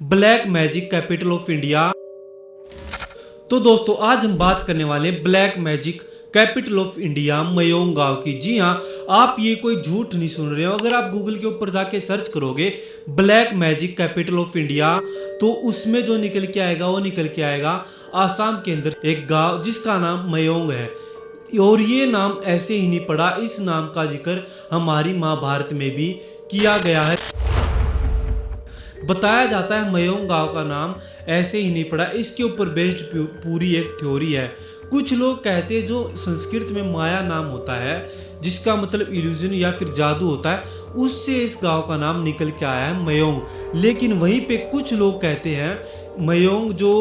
Black magic capital of India. तो दोस्तों आज हम बात करने वाले हैं black magic capital of India Mayong गांव की। जी हाँ, आप ये कोई झूठ नहीं सुन रहे हो। अगर आप गूगल के ऊपर जाके सर्च करोगे black magic capital of India तो उसमें जो निकल के आएगा वो निकल के आएगा आसाम के अंदर एक गांव जिसका नाम मयोंग है। और ये नाम ऐसे ही नहीं पड़ा, इस नाम का जिक्र हमारी महाभारत में भी किया गया है। बताया जाता है मयोंग गांव का नाम ऐसे ही नहीं पड़ा, इसके ऊपर बेस्ड पूरी एक थ्योरी है। कुछ लोग कहते हैं जो संस्कृत में माया नाम होता है जिसका मतलब इल्यूजन या फिर जादू होता है, उससे इस गांव का नाम निकल के आया है मयोंग। लेकिन वहीं पे कुछ लोग कहते हैं मयोंग जो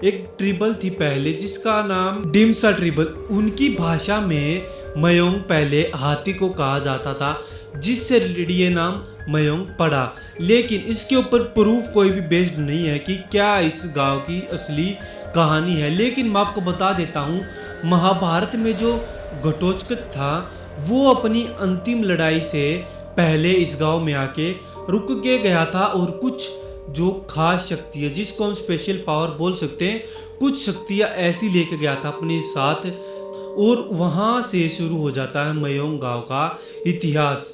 एक ट्रिबल थी पहले जिसका नाम डिम्सा ट्रिबल, उनकी भाषा में मयोंग पहले हाथी को कहा जाता था जिससे रिलेटेड ये नाम मयोंग पड़ा। लेकिन इसके ऊपर प्रूफ कोई भी बेस्ड नहीं है कि क्या इस गांव की असली कहानी है। लेकिन मैं आपको बता देता हूँ, महाभारत में जो घटोत्कच था वो अपनी अंतिम लड़ाई से पहले इस गांव में आके रुक के गया था और कुछ जो खास शक्ति है जिसको हम स्पेशल पावर बोल सकते हैं, कुछ शक्तियां ऐसी लेके गया था अपने साथ और वहां से शुरू हो जाता है मयोंग गांव का इतिहास।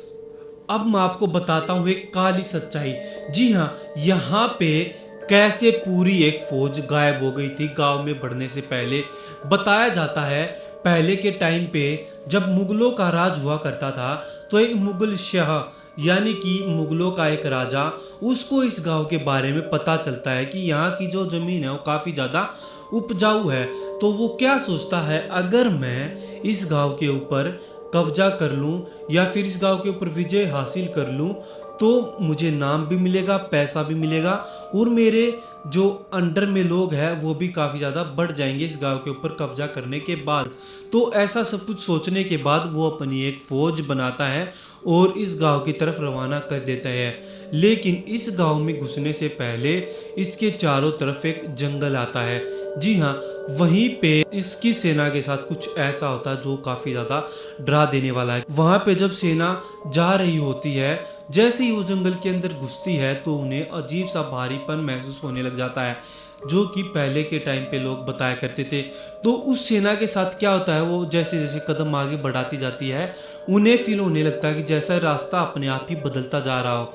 अब मैं आपको बताता हूँ एक काली सच्चाई। जी हाँ, यहाँ पे कैसे पूरी एक फौज गायब हो गई थी गांव में बढ़ने से पहले। बताया जाता है पहले के टाइम पे जब मुगलों का राज हुआ करता था तो एक मुगल शाह यानी कि मुगलों का एक राजा, उसको इस गांव के बारे में पता चलता है कि यहाँ की जो जमीन है वो काफ़ी ज़्यादा उपजाऊ है। तो वो क्या सोचता है, अगर मैं इस गांव के ऊपर कब्जा कर लूं या फिर इस गांव के ऊपर विजय हासिल कर लूं तो मुझे नाम भी मिलेगा, पैसा भी मिलेगा और मेरे जो अंडर में लोग हैं वो भी काफ़ी ज़्यादा बढ़ जाएंगे इस गांव के ऊपर कब्जा करने के बाद। तो ऐसा सब कुछ सोचने के बाद वो अपनी एक फौज बनाता है और इस गांव की तरफ रवाना कर देता है। लेकिन इस गांव में घुसने से पहले इसके चारों तरफ एक जंगल आता है। जी हाँ, वहीं पे इसकी सेना के साथ कुछ ऐसा होता है जो काफी ज्यादा डरा देने वाला है। वहां पे जब सेना जा रही होती है, जैसे ही वो जंगल के अंदर घुसती है तो उन्हें अजीब सा भारीपन महसूस होने लग जाता है जो कि पहले के टाइम पे लोग बताया करते थे। तो उस सेना के साथ क्या होता है, वो जैसे जैसे कदम आगे बढ़ाती जाती है उन्हें फील होने लगता है कि जैसा रास्ता अपने आप ही बदलता जा रहा हो।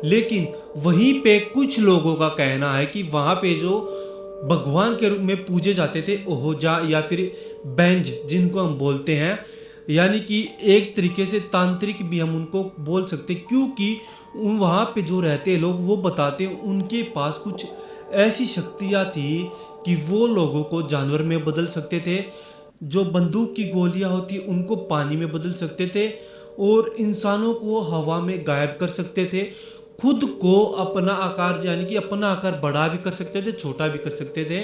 लेकिन वहीं पे कुछ लोगों का कहना है कि वहां पे जो भगवान के रूप में पूजे जाते थे ओहोजा या फिर बेंज जिनको हम बोलते हैं, यानी कि एक तरीके से तांत्रिक भी हम उनको बोल सकते, क्योंकि वहाँ पे जो रहते हैं लोग वो बताते हैं उनके पास कुछ ऐसी शक्तियाँ थी कि वो लोगों को जानवर में बदल सकते थे, जो बंदूक की गोलियां होती उनको पानी में बदल सकते थे और इंसानों को हवा में गायब कर सकते थे। खुद को अपना आकार यानी कि अपना आकार बड़ा भी कर सकते थे, छोटा भी कर सकते थे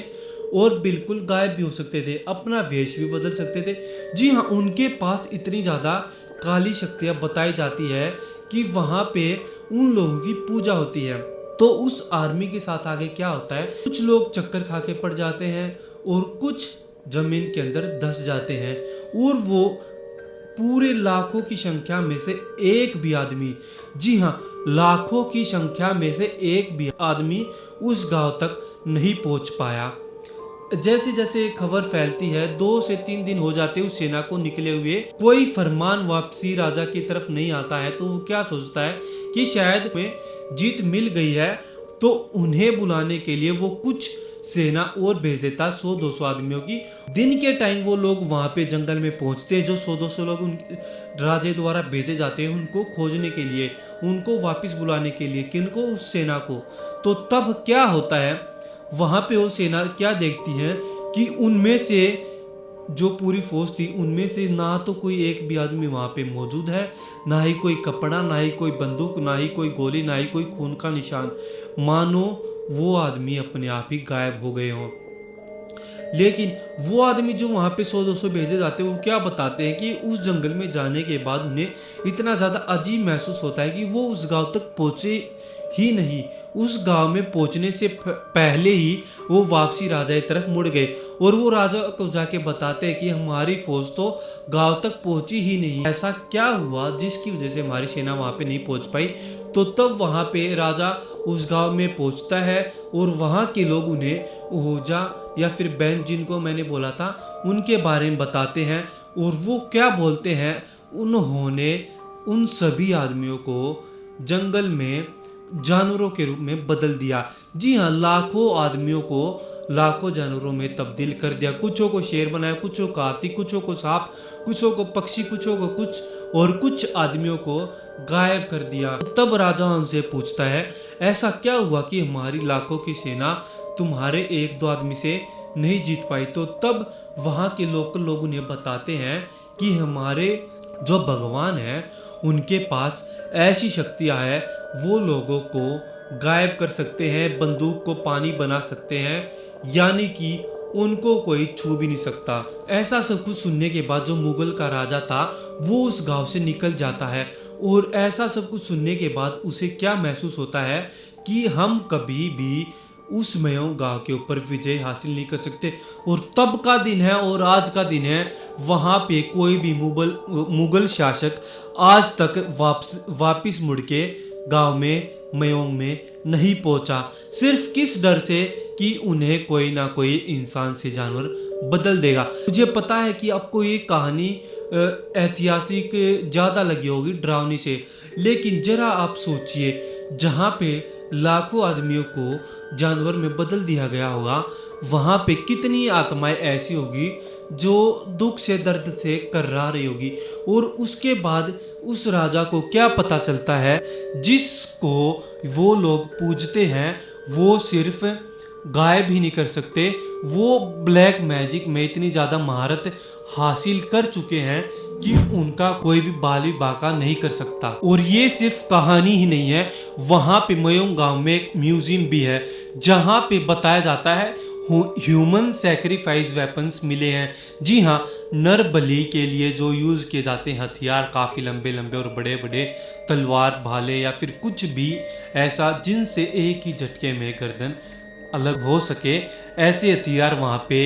और बिल्कुल गायब भी हो सकते थे, अपना वेश भी बदल सकते थे। जी हाँ, उनके पास इतनी ज़्यादा काली शक्तियाँ बताई जाती है कि वहाँ पे उन लोगों की पूजा होती है। तो उस आर्मी के साथ आगे क्या होता है, कुछ लोग चक्कर खा के पड़ जाते हैं और कुछ जमीन के अंदर धंस जाते हैं और वो पूरे लाखों की संख्या में से एक भी आदमी, जी हाँ लाखों की संख्या में से एक भी आदमी उस गांव तक नहीं पहुंच पाया। जैसे जैसे खबर फैलती है 2 से 3 दिन हो जाते उस सेना को निकले हुए, कोई फरमान वापसी राजा की तरफ नहीं आता है। तो वो क्या सोचता है कि शायद में जीत मिल गई है, तो उन्हें बुलाने के लिए वो कुछ सेना और भेज देता 100-200 आदमियों की। दिन के टाइम वो लोग वहां पे जंगल में पहुंचते हैं, जो 100-200 लोग राजे द्वारा भेजे जाते हैं उनको खोजने के लिए, उनको वापस बुलाने के लिए, किनको, उस सेना को। तो तब क्या होता है, वहां पे वो सेना क्या देखती है कि उनमें से जो पूरी फौज थी उनमें से ना तो कोई एक भी आदमी वहां पे मौजूद है, ना ही कोई कपड़ा, ना ही कोई बंदूक, ना ही कोई गोली, ना ही कोई खून का निशान, मानो वो आदमी अपने आप ही गायब हो गए हों। लेकिन वो आदमी जो वहाँ पे 100-200 भेजे जाते हैं वो क्या बताते हैं कि उस जंगल में जाने के बाद उन्हें इतना ज़्यादा अजीब महसूस होता है कि वो उस गांव तक पहुँचे ही नहीं। उस गांव में पहुंचने से पहले ही वो वापसी राजा की तरफ मुड़ गए और वो राजा को जाके बताते हैं कि हमारी फौज तो गांव तक पहुंची ही नहीं, ऐसा क्या हुआ जिसकी वजह से हमारी सेना वहां पे नहीं पहुंच पाई। तो तब वहाँ पे राजा उस गांव में पहुँचता है और वहाँ के लोग उन्हें ओजा या फिर बैन जिनको मैंने बोला था उनके बारे में बताते हैं। और वो क्या बोलते हैं, उन्होंने उन सभी आदमियों को जंगल में जानवरों के रूप में बदल दिया। जी हाँ, लाखों आदमियों को लाखों जानवरों में तब्दील कर दिया। कुछों को शेर बनाया, कुछों को हाथी, कुछों को सांप, कुछों को पक्षी, कुछों को कुछ, और कुछ आदमियों को गायब कर दिया। तब राजा उनसे पूछता है, ऐसा क्या हुआ कि हमारी लाखों की सेना तुम्हारे एक दो आदमी से नहीं जीत पाई? तो तब वहाँ के लोकल लोग उन्हें बताते हैं कि हमारे जो भगवान है उनके पास ऐसी शक्तियाँ है, वो लोगों को गायब कर सकते हैं, बंदूक को पानी बना सकते हैं, यानी कि उनको कोई छू भी नहीं सकता। ऐसा सब कुछ सुनने के बाद जो मुगल का राजा था वो उस गांव से निकल जाता है। और ऐसा सब कुछ सुनने के बाद उसे क्या महसूस होता है कि हम कभी भी उस मयोंग गांव के ऊपर विजय हासिल नहीं कर सकते। और तब का दिन है और आज का दिन है, वहाँ पे कोई भी मुगल शासक आज तक वापिस मुड़ के गांव में मयोंग में नहीं पहुंचा। सिर्फ किस डर से कि उन्हें कोई ना कोई इंसान से जानवर बदल देगा। मुझे पता है कि आपको ये कहानी ऐतिहासिक ज़्यादा लगी होगी, डरावनी से, लेकिन जरा आप सोचिए, जहाँ पे लाखों आदमियों को जानवर में बदल दिया गया होगा, वहाँ पे कितनी आत्माएं ऐसी होगी जो दुख से, दर्द से कर्रा रही होगी। और उसके बाद उस राजा को क्या पता चलता है, जिसको वो लोग पूजते हैं वो सिर्फ गायब ही नहीं कर सकते, वो ब्लैक मैजिक में इतनी ज़्यादा महारत हासिल कर चुके हैं कि उनका कोई भी बाल भी बाका नहीं कर सकता। और ये सिर्फ कहानी ही नहीं है, वहाँ पे मयोंग गांव में एक म्यूजियम भी है जहाँ पे बताया जाता है ह्यूमन सैक्रिफाइस वेपन्स मिले हैं। जी हाँ, नर बलि के लिए जो यूज़ किए जाते हैं हथियार, काफ़ी लंबे लंबे और बड़े बड़े तलवार, भाले या फिर कुछ भी ऐसा जिनसे एक ही झटके में गर्दन अलग हो सके, ऐसे हथियार वहाँ पे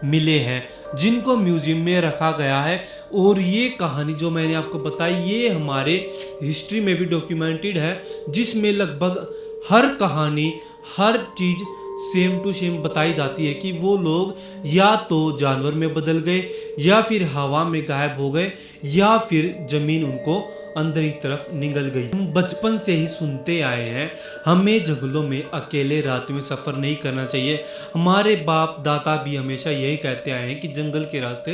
मिले हैं जिनको म्यूजियम में रखा गया है। और ये कहानी जो मैंने आपको बताई ये हमारे हिस्ट्री में भी डॉक्यूमेंटेड है, जिसमें लगभग हर कहानी, हर चीज़ सेम टू सेम बताई जाती है कि वो लोग या तो जानवर में बदल गए, या फिर हवा में गायब हो गए, या फिर जमीन उनको अंदर की तरफ निगल गई। हम बचपन से ही सुनते आए हैं, हमें जंगलों में अकेले रात में सफ़र नहीं करना चाहिए। हमारे बाप दादा भी हमेशा यही कहते आए हैं कि जंगल के रास्ते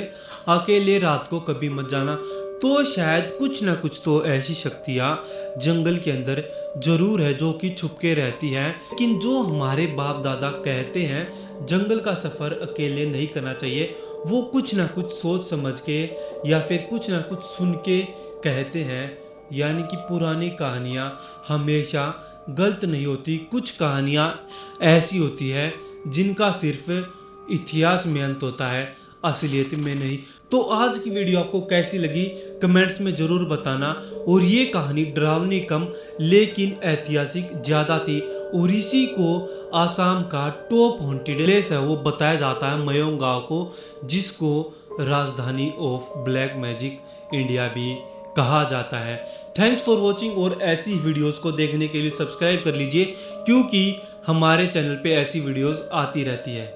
अकेले रात को कभी मत जाना। तो शायद कुछ ना कुछ तो ऐसी शक्तियाँ जंगल के अंदर जरूर है जो कि छुपके रहती हैं। लेकिन जो हमारे बाप दादा कहते हैं जंगल का सफ़र अकेले नहीं करना चाहिए, वो कुछ ना कुछ सोच समझ के या फिर कुछ ना कुछ सुन के कहते हैं। यानी कि पुरानी कहानियाँ हमेशा गलत नहीं होती, कुछ कहानियाँ ऐसी होती है जिनका सिर्फ इतिहास में अंत होता है, असलियत में नहीं। तो आज की वीडियो आपको कैसी लगी कमेंट्स में ज़रूर बताना। और ये कहानी डरावनी कम लेकिन ऐतिहासिक ज़्यादा थी। और इसी को आसाम का टॉप हॉन्टेड प्लेस है वो बताया जाता है मयोंग गांव को, जिसको राजधानी ऑफ ब्लैक मैजिक इंडिया भी कहा जाता है। Thanks for watching. और ऐसी वीडियोस को देखने के लिए सब्सक्राइब कर लीजिए, क्योंकि हमारे चैनल पे ऐसी वीडियोस आती रहती है।